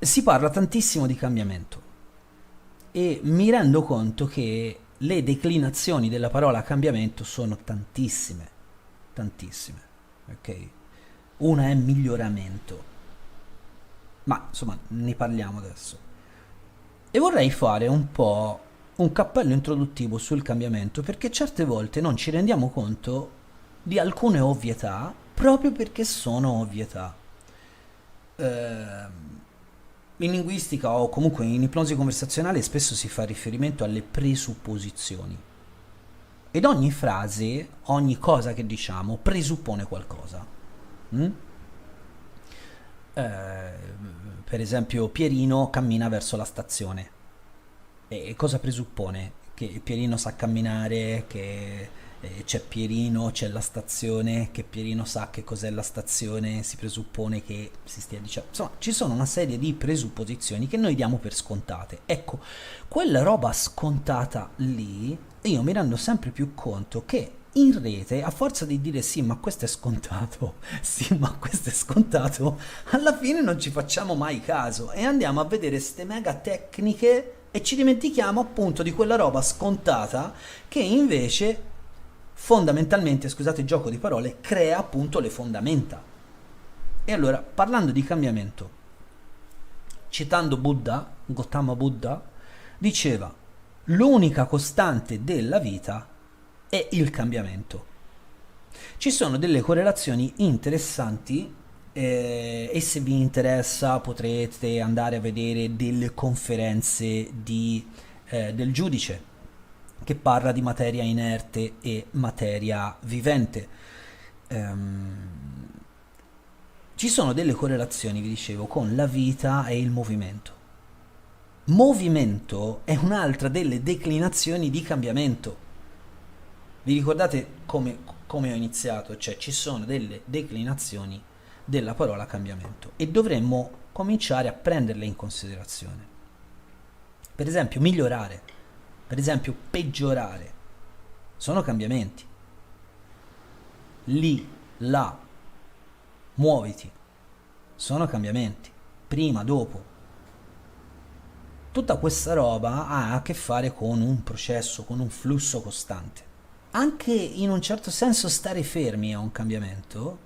Si parla tantissimo di cambiamento e mi rendo conto che le declinazioni della parola cambiamento sono tantissime, tantissime, ok? Una è miglioramento, ma insomma ne parliamo adesso. E vorrei fare un po' un cappello introduttivo sul cambiamento perché certe volte non ci rendiamo conto di alcune ovvietà proprio perché sono ovvietà. In linguistica o comunque in ipnosi conversazionale spesso si fa riferimento alle presupposizioni ed ogni frase, ogni cosa che diciamo presuppone qualcosa. Mm? Eh, per esempio Pierino cammina verso la stazione. E cosa presuppone? Che Pierino sa camminare, che c'è Pierino, c'è la stazione, che Pierino sa che cos'è la stazione, si presuppone che si stia dicendo. Insomma, ci sono una serie di presupposizioni che noi diamo per scontate. Ecco, quella roba scontata lì, io mi rendo sempre più conto che in rete, a forza di dire sì, ma questo è scontato, sì, ma questo è scontato, alla fine non ci facciamo mai caso e andiamo a vedere ste mega tecniche e ci dimentichiamo appunto di quella roba scontata che invece fondamentalmente, scusate il gioco di parole, crea appunto le fondamenta. E allora, parlando di cambiamento, citando Buddha, Gautama Buddha, diceva: l'unica costante della vita è il cambiamento. Ci sono delle correlazioni interessanti e se vi interessa potrete andare a vedere delle conferenze del giudice che parla di materia inerte e materia vivente. Ehm, Ci sono delle correlazioni, vi dicevo, con la vita e il movimento. Movimento è un'altra delle declinazioni di cambiamento. Vi ricordate come ho iniziato? Cioè ci sono delle declinazioni della parola cambiamento e dovremmo cominciare a prenderle in considerazione. Per esempio migliorare, per esempio peggiorare, sono cambiamenti. Lì, là, muoviti, sono cambiamenti. Prima, dopo. Tutta questa roba ha a che fare con un processo, con un flusso costante. Anche in un certo senso stare fermi è un cambiamento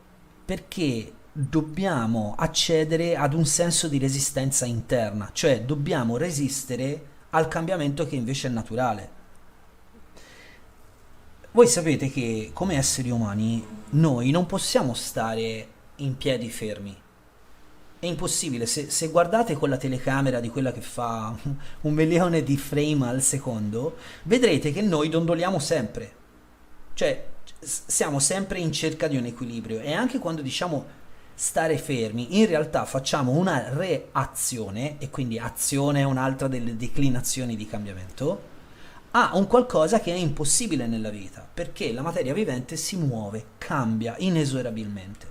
perché dobbiamo accedere ad un senso di resistenza interna, cioè dobbiamo resistere al cambiamento che invece è naturale. Voi sapete che come esseri umani noi non possiamo stare in piedi fermi. È impossibile, se guardate con la telecamera di quella che fa 1 milione di frame al secondo, vedrete che noi dondoliamo sempre. Cioè, siamo sempre in cerca di un equilibrio e anche quando diciamo stare fermi, in realtà facciamo una reazione, e quindi azione è un'altra delle declinazioni di cambiamento, a un qualcosa che è impossibile nella vita, perché la materia vivente si muove, cambia inesorabilmente.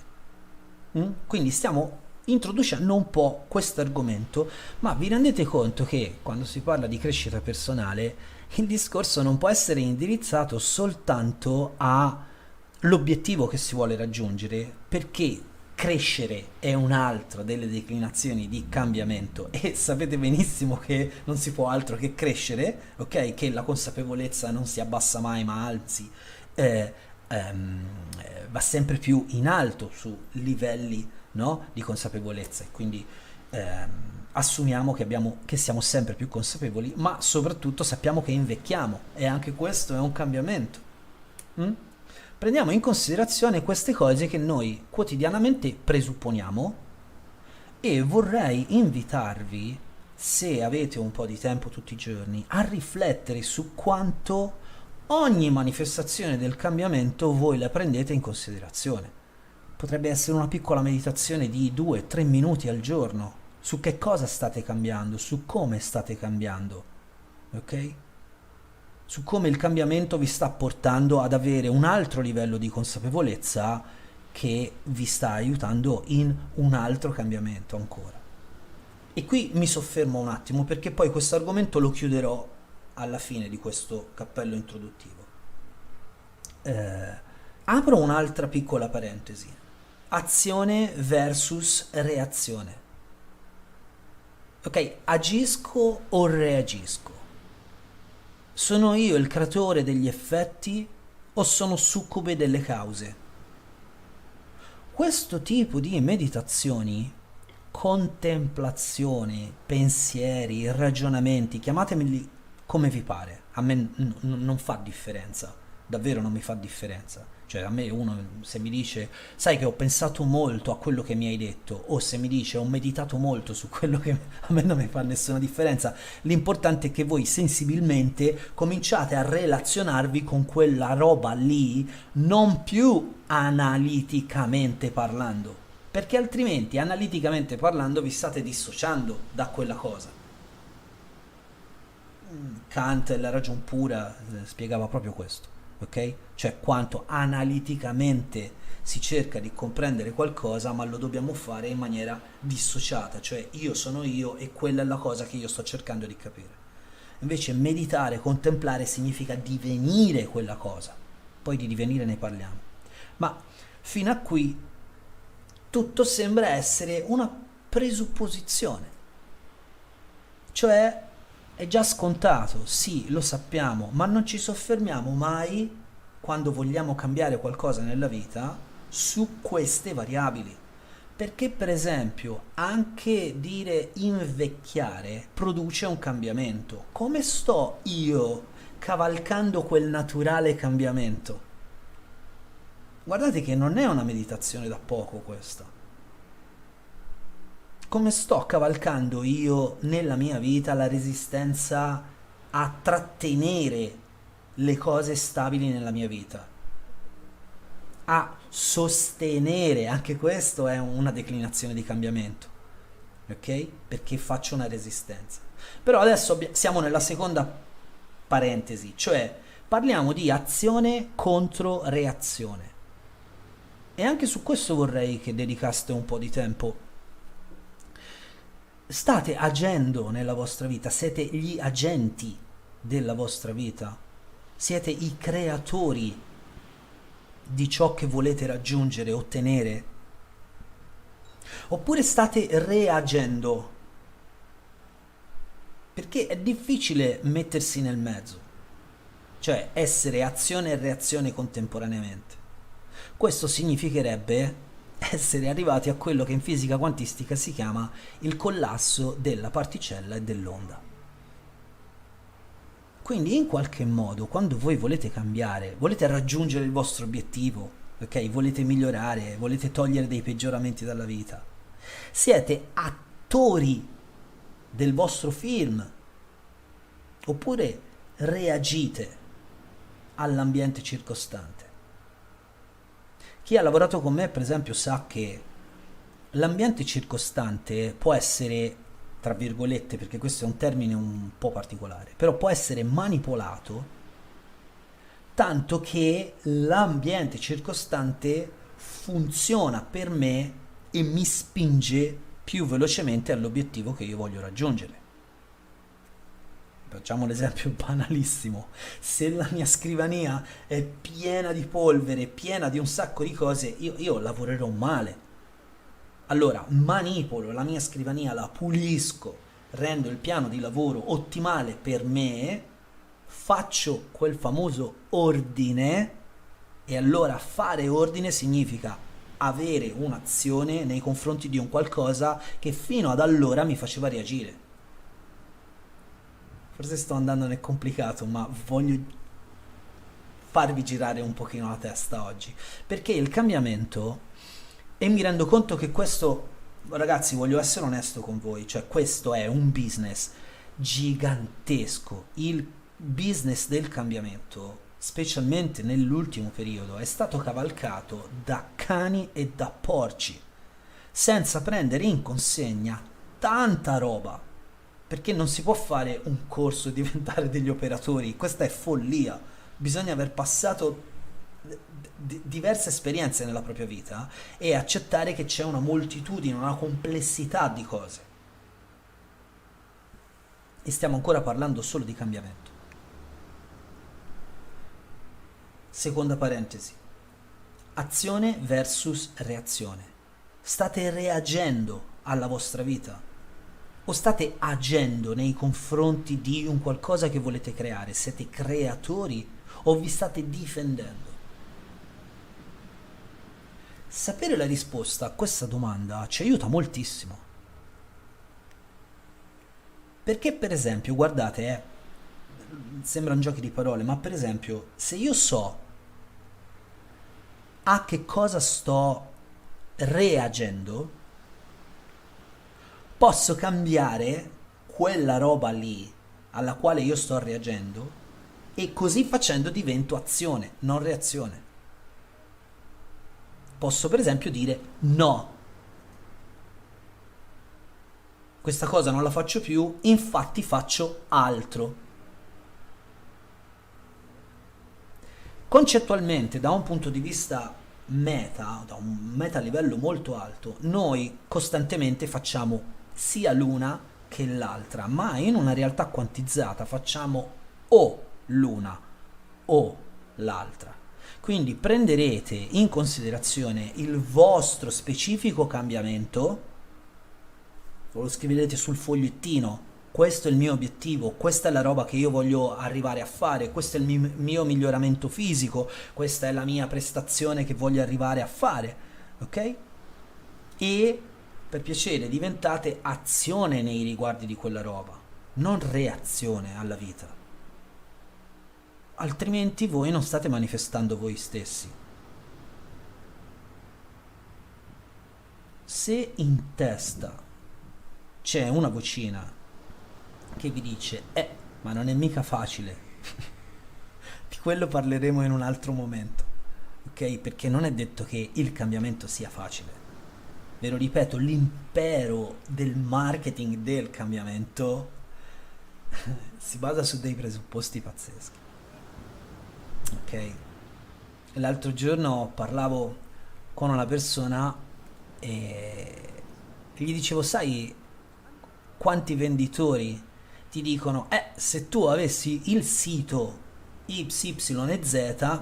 Quindi stiamo introducendo un po' questo argomento, ma vi rendete conto che quando si parla di crescita personale il discorso non può essere indirizzato soltanto all'obiettivo che si vuole raggiungere, perché crescere è un'altra delle declinazioni di cambiamento e sapete benissimo che non si può altro che crescere, ok? Che la consapevolezza non si abbassa mai, ma anzi eh, va sempre più in alto su livelli, no? Di consapevolezza e quindi assumiamo che siamo sempre più consapevoli, ma soprattutto sappiamo che invecchiamo e anche questo è un cambiamento. Mm? Prendiamo in considerazione queste cose che noi quotidianamente presupponiamo e vorrei invitarvi, se avete un po' di tempo tutti i giorni, a riflettere su quanto ogni manifestazione del cambiamento voi la prendete in considerazione. Potrebbe essere una piccola meditazione di 2-3 minuti al giorno su che cosa state cambiando, su come state cambiando, ok? Su come il cambiamento vi sta portando ad avere un altro livello di consapevolezza che vi sta aiutando in un altro cambiamento ancora. E qui mi soffermo un attimo perché poi questo argomento lo chiuderò alla fine di questo cappello introduttivo. Apro un'altra piccola parentesi. Azione versus reazione. Ok, agisco o reagisco? Sono io il creatore degli effetti o sono succube delle cause? Questo tipo di meditazioni, contemplazione, pensieri, ragionamenti, chiatemeli come vi pare, a me non fa differenza, davvero non mi fa differenza. Cioè a me uno se mi dice sai che ho pensato molto a quello che mi hai detto o se mi dice ho meditato molto su quello che a me non mi fa nessuna differenza, l'importante è che voi sensibilmente cominciate a relazionarvi con quella roba lì non più analiticamente parlando, perché altrimenti analiticamente parlando vi state dissociando da quella cosa. Kant, la ragion pura, spiegava proprio questo, ok? Cioè quanto analiticamente si cerca di comprendere qualcosa, ma lo dobbiamo fare in maniera dissociata, cioè io sono io e quella è la cosa che io sto cercando di capire. Invece meditare, contemplare significa divenire quella cosa. Poi di divenire ne parliamo. Ma fino a qui tutto sembra essere una presupposizione. Cioè è già scontato, sì, lo sappiamo, ma non ci soffermiamo mai, quando vogliamo cambiare qualcosa nella vita, su queste variabili. Perché per esempio anche dire invecchiare produce un cambiamento. Come sto io cavalcando quel naturale cambiamento? Guardate che non è una meditazione da poco questa. Come sto cavalcando io nella mia vita la resistenza a trattenere le cose stabili nella mia vita, a sostenere, anche questo è una declinazione di cambiamento, ok? Perché faccio una resistenza. Però adesso siamo nella seconda parentesi, cioè parliamo di azione contro reazione. E anche su questo vorrei che dedicaste un po' di tempo. State agendo nella vostra vita, siete gli agenti della vostra vita, siete i creatori di ciò che volete raggiungere, ottenere, oppure state reagendo, perché è difficile mettersi nel mezzo, cioè essere azione e reazione contemporaneamente. Questo significherebbe essere arrivati a quello che in fisica quantistica si chiama il collasso della particella e dell'onda. Quindi in qualche modo, quando voi volete cambiare, volete raggiungere il vostro obiettivo, ok? Volete migliorare, volete togliere dei peggioramenti dalla vita, siete attori del vostro film oppure reagite all'ambiente circostante. Chi ha lavorato con me, per esempio, sa che l'ambiente circostante può essere, tra virgolette, perché questo è un termine un po' particolare, però può essere manipolato tanto che l'ambiente circostante funziona per me e mi spinge più velocemente all'obiettivo che io voglio raggiungere. Facciamo l'esempio banalissimo: se la mia scrivania è piena di polvere, piena di un sacco di cose, io lavorerò male. Allora manipolo la mia scrivania, la pulisco, rendo il piano di lavoro ottimale per me, faccio quel famoso ordine, e allora fare ordine significa avere un'azione nei confronti di un qualcosa che fino ad allora mi faceva reagire. Forse sto andando nel complicato, ma voglio farvi girare un pochino la testa oggi, perché il cambiamento, e mi rendo conto che questo, ragazzi, voglio essere onesto con voi, cioè questo è un business gigantesco. Il business del cambiamento, specialmente nell'ultimo periodo, è stato cavalcato da cani e da porci, senza prendere in consegna tanta roba, perché non si può fare un corso e diventare degli operatori, questa è follia. Bisogna aver passato diverse esperienze nella propria vita e accettare che c'è una moltitudine, una complessità di cose. E stiamo ancora parlando solo di cambiamento. Seconda parentesi. Azione versus reazione. State reagendo alla vostra vita o state agendo nei confronti di un qualcosa che volete creare? Siete creatori o vi state difendendo? Sapere la risposta a questa domanda ci aiuta moltissimo. Perché per esempio, guardate, sembrano giochi di parole, ma per esempio, se io so a che cosa sto reagendo, posso cambiare quella roba lì alla quale io sto reagendo e così facendo divento azione, non reazione. Posso per esempio dire no, questa cosa non la faccio più, infatti faccio altro. Concettualmente, da un punto di vista meta, da un meta livello molto alto, noi costantemente facciamo sia l'una che l'altra, ma in una realtà quantizzata facciamo o l'una o l'altra. Quindi prenderete in considerazione il vostro specifico cambiamento, lo scriverete sul fogliettino: questo è il mio obiettivo, questa è la roba che io voglio arrivare a fare, questo è il mio miglioramento fisico, questa è la mia prestazione che voglio arrivare a fare, ok? E per piacere diventate azione nei riguardi di quella roba, non reazione alla vita. Altrimenti voi non state manifestando voi stessi. Se in testa c'è una vocina che vi dice ma non è mica facile, di quello parleremo in un altro momento, ok? Perché non è detto che il cambiamento sia facile. Ve lo ripeto, l'impero del marketing del cambiamento si basa su dei presupposti pazzeschi, ok? L'altro giorno parlavo con una persona e gli dicevo: sai quanti venditori ti dicono se tu avessi il sito XYZ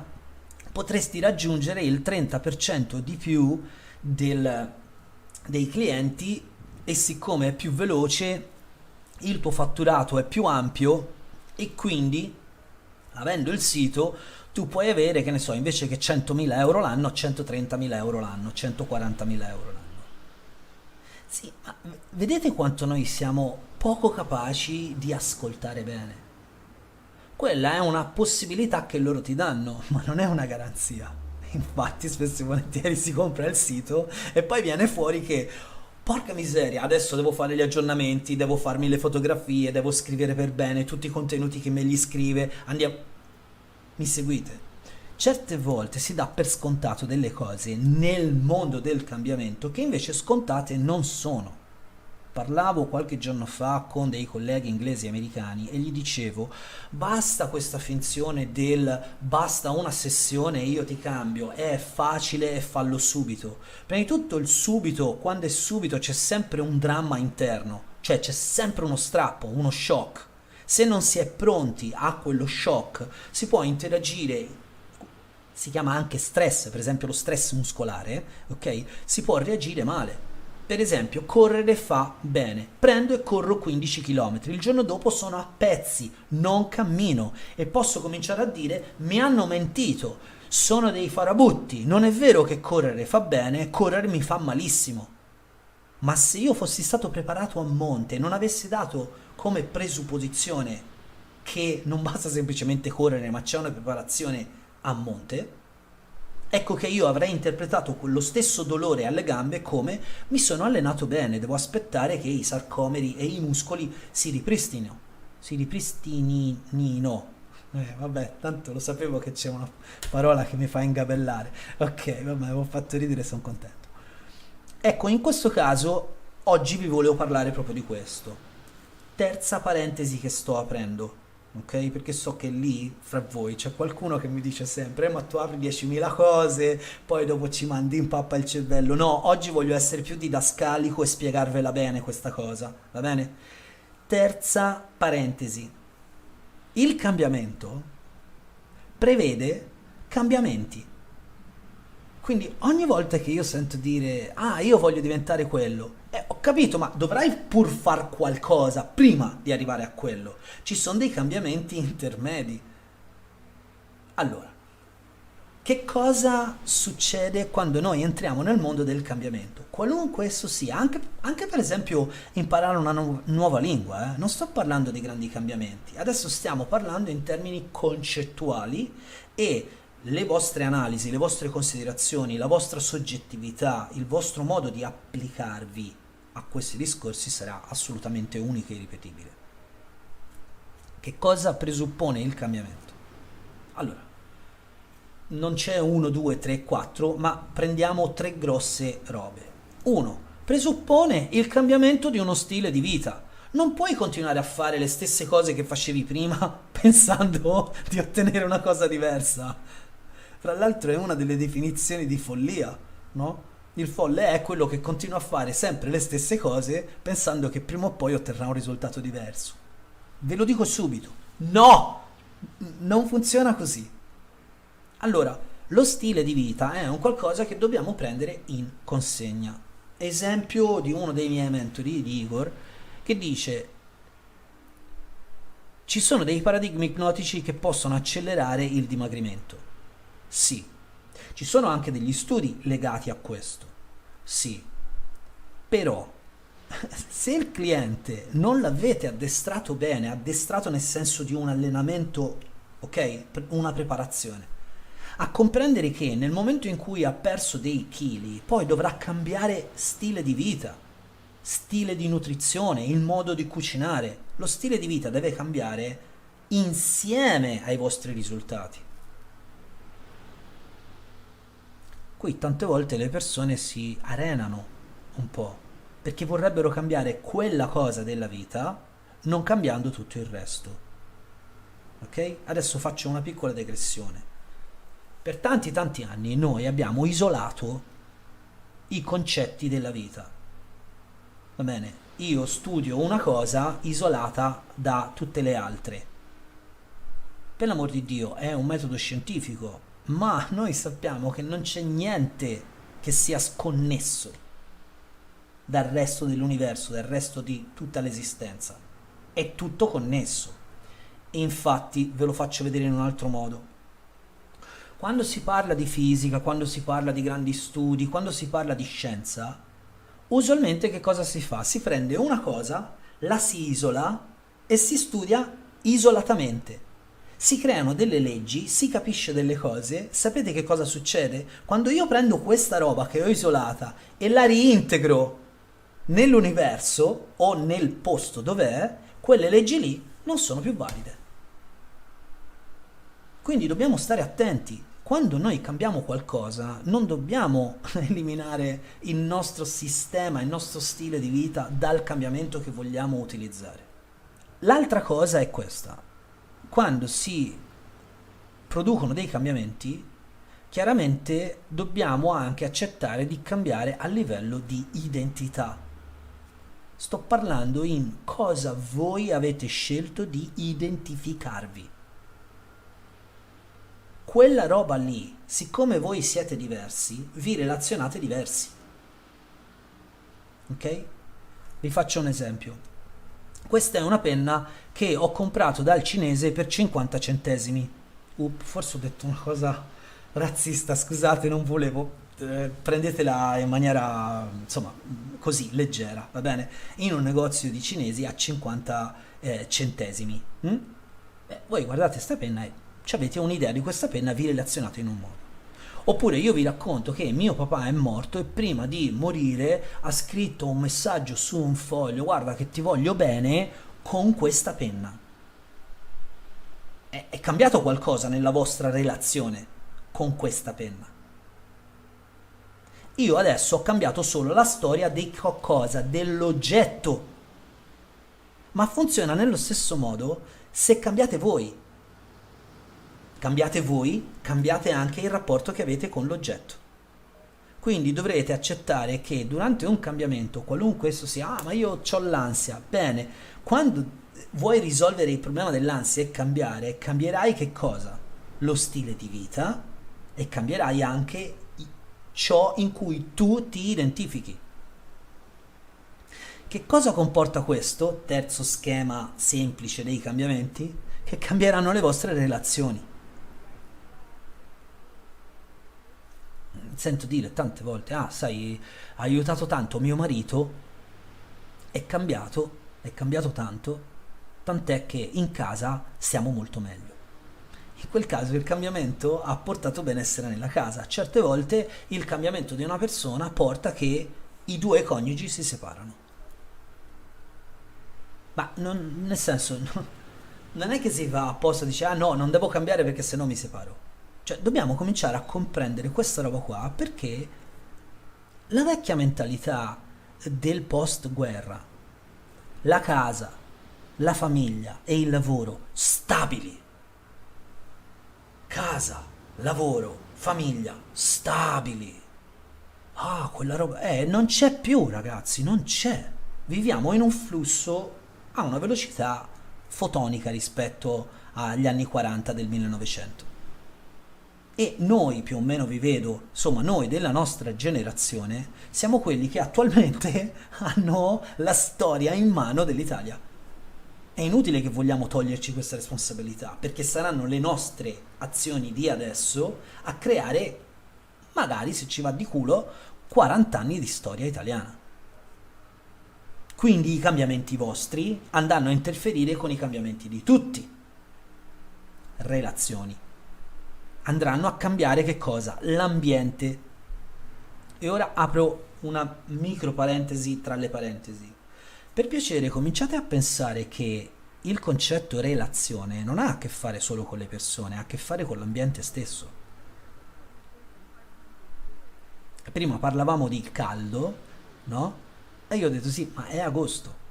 potresti raggiungere il 30% di più dei clienti, e siccome è più veloce il tuo fatturato è più ampio e quindi avendo il sito tu puoi avere, che ne so, invece che 100.000 euro l'anno, 130.000 euro l'anno, 140.000 euro l'anno. Sì, ma vedete quanto noi siamo poco capaci di ascoltare bene? Quella è una possibilità che loro ti danno, ma non è una garanzia. Infatti spesso e volentieri si compra il sito e poi viene fuori che, porca miseria, adesso devo fare gli aggiornamenti, devo farmi le fotografie, devo scrivere per bene tutti i contenuti che me li scrive, andiamo... Mi seguite? Certe volte si dà per scontato delle cose nel mondo del cambiamento che invece scontate non sono. Parlavo qualche giorno fa con dei colleghi inglesi e americani e gli dicevo: basta questa finzione del basta una sessione e io ti cambio, è facile e fallo subito. Prima di tutto il subito, quando è subito c'è sempre un dramma interno, cioè c'è sempre uno strappo, uno shock. Se non si è pronti a quello shock si può interagire, si chiama anche stress, per esempio lo stress muscolare, ok? Si può reagire male. Per esempio, correre fa bene. Prendo e corro 15 km. Il giorno dopo sono a pezzi, non cammino e posso cominciare a dire: mi hanno mentito, sono dei farabutti, non è vero che correre fa bene, correre mi fa malissimo. Ma se io fossi stato preparato a monte e non avessi dato come presupposizione che non basta semplicemente correre, ma c'è una preparazione a monte, ecco che io avrei interpretato quello stesso dolore alle gambe come: mi sono allenato bene, devo aspettare che i sarcomeri e i muscoli si ripristinino. Si ripristinino. Vabbè, tanto lo sapevo che c'è una parola che mi fa ingabellare. Ok, vabbè, avevo fatto ridere, sono contento. Ecco, in questo caso, oggi vi volevo parlare proprio di questo. Terza parentesi che sto aprendo, ok? Perché so che lì, fra voi, c'è qualcuno che mi dice sempre: ma tu apri 10.000 cose, poi dopo ci mandi in pappa il cervello. No, oggi voglio essere più didascalico e spiegarvela bene questa cosa, va bene? Terza parentesi. Il cambiamento prevede cambiamenti. Quindi ogni volta che io sento dire, ah, io voglio diventare quello, ho capito, ma dovrai pur far qualcosa prima di arrivare a quello. Ci sono dei cambiamenti intermedi. Allora, che cosa succede quando noi entriamo nel mondo del cambiamento? Qualunque esso sia, anche per esempio imparare una nuova lingua, non sto parlando di grandi cambiamenti, adesso stiamo parlando in termini concettuali e le vostre analisi, le vostre considerazioni, la vostra soggettività, il vostro modo di applicarvi a questi discorsi sarà assolutamente unico e irripetibile. Che cosa presuppone il cambiamento? Allora, non c'è 1, 2, 3, 4, ma prendiamo tre grosse robe. 1. Presuppone il cambiamento di uno stile di vita. Non puoi continuare a fare le stesse cose che facevi prima pensando di ottenere una cosa diversa. Fra l'altro è una delle definizioni di follia, no? Il folle è quello che continua a fare sempre le stesse cose pensando che prima o poi otterrà un risultato diverso. Ve lo dico subito. No! Non funziona così. Allora, lo stile di vita è un qualcosa che dobbiamo prendere in consegna. Esempio di uno dei miei mentori, di Igor, che dice: ci sono dei paradigmi ipnotici che possono accelerare il dimagrimento. Sì. Ci sono anche degli studi legati a questo. Sì. Però, se il cliente non l'avete addestrato bene, addestrato nel senso di un allenamento, ok? Una preparazione, a comprendere che nel momento in cui ha perso dei chili, poi dovrà cambiare stile di vita, stile di nutrizione, il modo di cucinare. Lo stile di vita deve cambiare insieme ai vostri risultati. Qui tante volte le persone si arenano un po', perché vorrebbero cambiare quella cosa della vita, non cambiando tutto il resto. Ok? Adesso faccio una piccola digressione. Per tanti anni noi abbiamo isolato i concetti della vita. Va bene? Io studio una cosa isolata da tutte le altre. Per l'amor di Dio, è un metodo scientifico, ma noi sappiamo che non c'è niente che sia sconnesso dal resto dell'universo, dal resto di tutta l'esistenza. È tutto connesso. E infatti ve lo faccio vedere in un altro modo. Quando si parla di fisica, quando si parla di grandi studi, quando si parla di scienza, usualmente che cosa si fa? Si prende una cosa, la si isola e si studia isolatamente. Si creano delle leggi, si capisce delle cose. Sapete che cosa succede? Quando io prendo questa roba che ho isolata e la reintegro nell'universo o nel posto dov'è, quelle leggi lì non sono più valide. Quindi dobbiamo stare attenti. Quando noi cambiamo qualcosa, non dobbiamo eliminare il nostro sistema, il nostro stile di vita dal cambiamento che vogliamo utilizzare. L'altra cosa è questa. Quando si producono dei cambiamenti, chiaramente dobbiamo anche accettare di cambiare a livello di identità. Sto parlando in cosa voi avete scelto di identificarvi. Quella roba lì, siccome voi siete diversi, vi relazionate diversi. Ok? Vi faccio un esempio. Questa è una penna che ho comprato dal cinese per 50 centesimi. Forse ho detto una cosa razzista, scusate, non volevo. Prendetela in maniera, insomma, così, leggera, va bene? In un negozio di cinesi a 50 centesimi. Voi guardate sta penna e avete un'idea di questa penna, vi relazionate in un modo. Oppure io vi racconto che mio papà è morto e prima di morire ha scritto un messaggio su un foglio: guarda che ti voglio bene, con questa penna. È cambiato qualcosa nella vostra relazione con questa penna. Io adesso ho cambiato solo la storia di qualcosa, dell'oggetto, ma funziona nello stesso modo se cambiate voi. Cambiate voi, cambiate anche il rapporto che avete con l'oggetto. Quindi dovrete accettare che durante un cambiamento, qualunque esso sia, ma io ho l'ansia, bene, quando vuoi risolvere il problema dell'ansia e cambiare, cambierai che cosa? Lo stile di vita e cambierai anche ciò in cui tu ti identifichi. Che cosa comporta questo terzo schema semplice dei cambiamenti? Che cambieranno le vostre relazioni. Sento dire tante volte, ah, sai, ha aiutato tanto mio marito, è cambiato tanto, tant'è che in casa stiamo molto meglio. In quel caso il cambiamento ha portato benessere nella casa. Certe volte il cambiamento di una persona porta che i due coniugi si separano. Ma nel senso, non è che si fa apposta e dice, ah no, non devo cambiare perché sennò mi separo. Cioè, dobbiamo cominciare a comprendere questa roba qua perché la vecchia mentalità del post-guerra, la casa, la famiglia e il lavoro stabili, casa, lavoro, famiglia stabili. Ah, quella roba, non c'è più, ragazzi, non c'è. Viviamo in un flusso a una velocità fotonica rispetto agli anni 40 del 1900. E noi più o meno vi vedo, insomma noi della nostra generazione, siamo quelli che attualmente hanno la storia in mano dell'Italia. È inutile che vogliamo toglierci questa responsabilità, perché saranno le nostre azioni di adesso a creare, magari se ci va di culo, 40 anni di storia italiana. Quindi i cambiamenti vostri andranno a interferire con i cambiamenti di tutti. Relazioni. Andranno a cambiare che cosa? L'ambiente. E ora apro una micro parentesi tra le parentesi. Per piacere, cominciate a pensare che il concetto relazione non ha a che fare solo con le persone, ha a che fare con l'ambiente stesso. Prima parlavamo di caldo, no? E io ho detto sì, ma è agosto.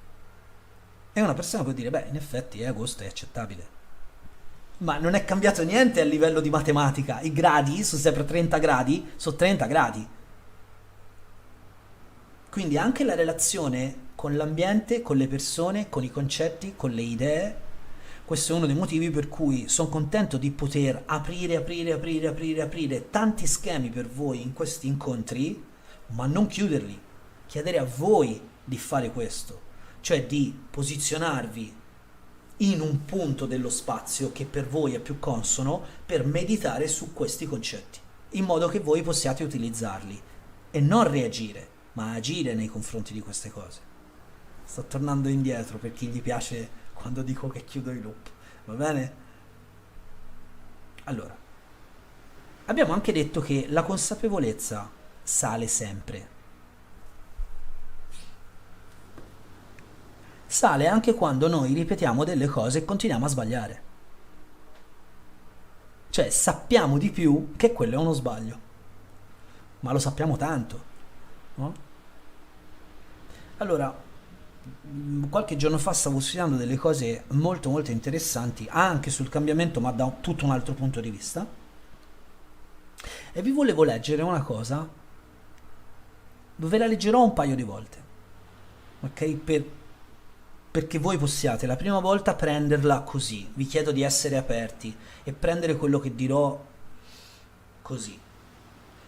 E una persona può dire, beh, in effetti è agosto, è accettabile. Ma non è cambiato niente a livello di matematica. I gradi sono sempre 30 gradi, sono 30 gradi. Quindi anche la relazione con l'ambiente, con le persone, con i concetti, con le idee, questo è uno dei motivi per cui sono contento di poter aprire tanti schemi per voi in questi incontri, ma non chiuderli. Chiedere a voi di fare questo, cioè di posizionarvi in un punto dello spazio che per voi è più consono per meditare su questi concetti, in modo che voi possiate utilizzarli e non reagire, ma agire nei confronti di queste cose. Sto tornando indietro per chi gli piace quando dico che chiudo i loop, va bene? Allora, abbiamo anche detto che la consapevolezza sale sempre. Sale anche quando noi ripetiamo delle cose e continuiamo a sbagliare. Cioè sappiamo di più che quello è uno sbaglio, ma lo sappiamo tanto, no? Allora, qualche giorno fa stavo studiando delle cose molto molto interessanti anche sul cambiamento, ma da tutto un altro punto di vista. E vi volevo leggere una cosa, ve la leggerò un paio di volte, ok? Perché voi possiate la prima volta prenderla così, vi chiedo di essere aperti e prendere quello che dirò così.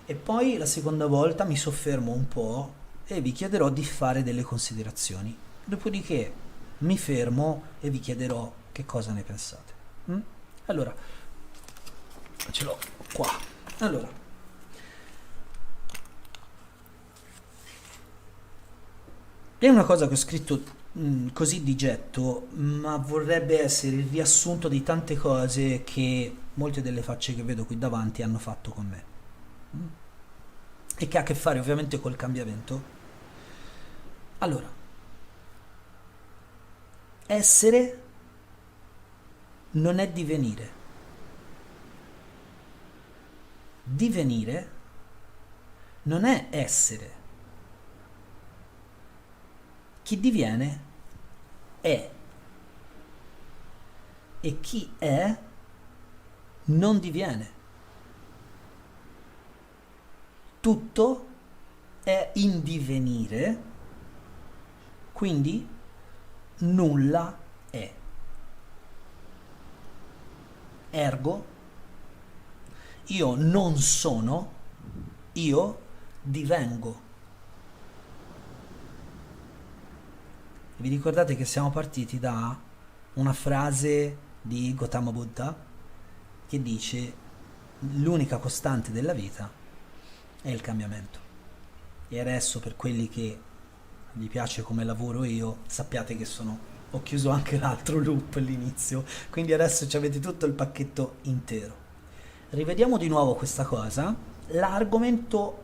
E poi la seconda volta mi soffermo un po' e vi chiederò di fare delle considerazioni. Dopodiché mi fermo e vi chiederò che cosa ne pensate. Mm? Allora, ce l'ho qua. Allora, è una cosa che ho scritto così di getto, ma vorrebbe essere il riassunto di tante cose che molte delle facce che vedo qui davanti hanno fatto con me. Mm? E che ha a che fare ovviamente col cambiamento. Allora, essere non è divenire. Divenire non è essere. Chi diviene è. E chi è non diviene. Tutto è in divenire, quindi nulla è. Ergo, io non sono, io divengo. Vi ricordate che siamo partiti da una frase di Gautama Buddha che dice l'unica costante della vita è il cambiamento. E adesso per quelli che gli piace come lavoro io, sappiate che ho chiuso anche l'altro loop all'inizio, quindi adesso ci avete tutto il pacchetto intero. Rivediamo di nuovo questa cosa, l'argomento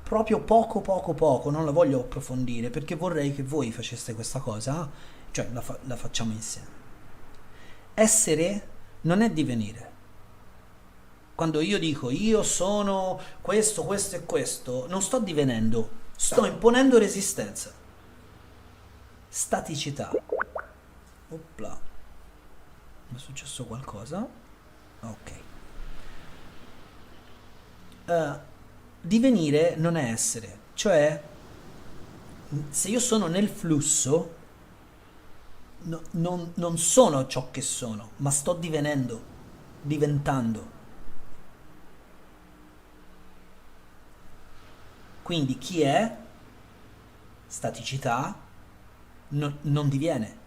proprio poco, non la voglio approfondire perché vorrei che voi faceste questa cosa, cioè la facciamo insieme. Essere non è divenire. Quando io dico io sono questo e questo, non sto divenendo, sto imponendo resistenza. Staticità. Opla. Mi è successo qualcosa? Ok. Divenire non è essere, cioè se io sono nel flusso, non sono ciò che sono, ma sto divenendo, diventando. Quindi chi è staticità non diviene.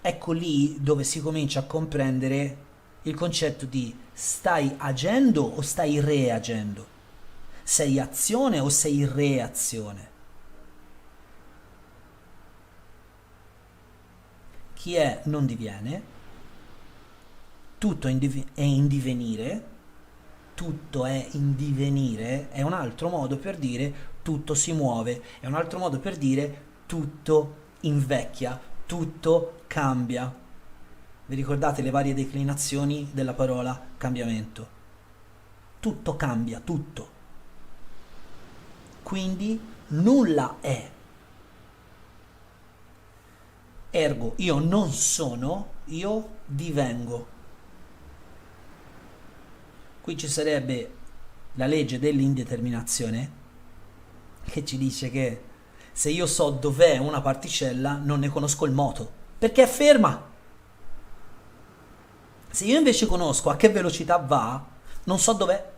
Ecco lì dove si comincia a comprendere il concetto di stai agendo o stai reagendo, sei azione o sei reazione. Chi è non diviene, tutto è in divenire, tutto è in divenire, è un altro modo per dire tutto si muove, è un altro modo per dire tutto invecchia, tutto cambia. Vi ricordate le varie declinazioni della parola cambiamento? Tutto cambia, tutto. Quindi nulla è. Ergo, io non sono, io divengo. Qui ci sarebbe la legge dell'indeterminazione che ci dice che se io so dov'è una particella non ne conosco il moto, perché è ferma. Se io invece conosco a che velocità va, non so dov'è.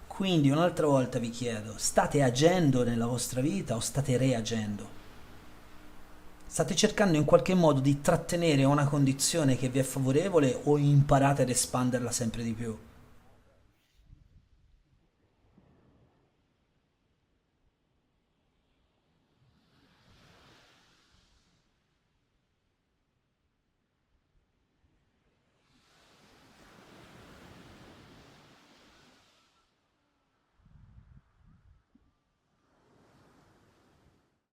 Quindi un'altra volta vi chiedo, state agendo nella vostra vita o state reagendo? State cercando in qualche modo di trattenere una condizione che vi è favorevole o imparate ad espanderla sempre di più?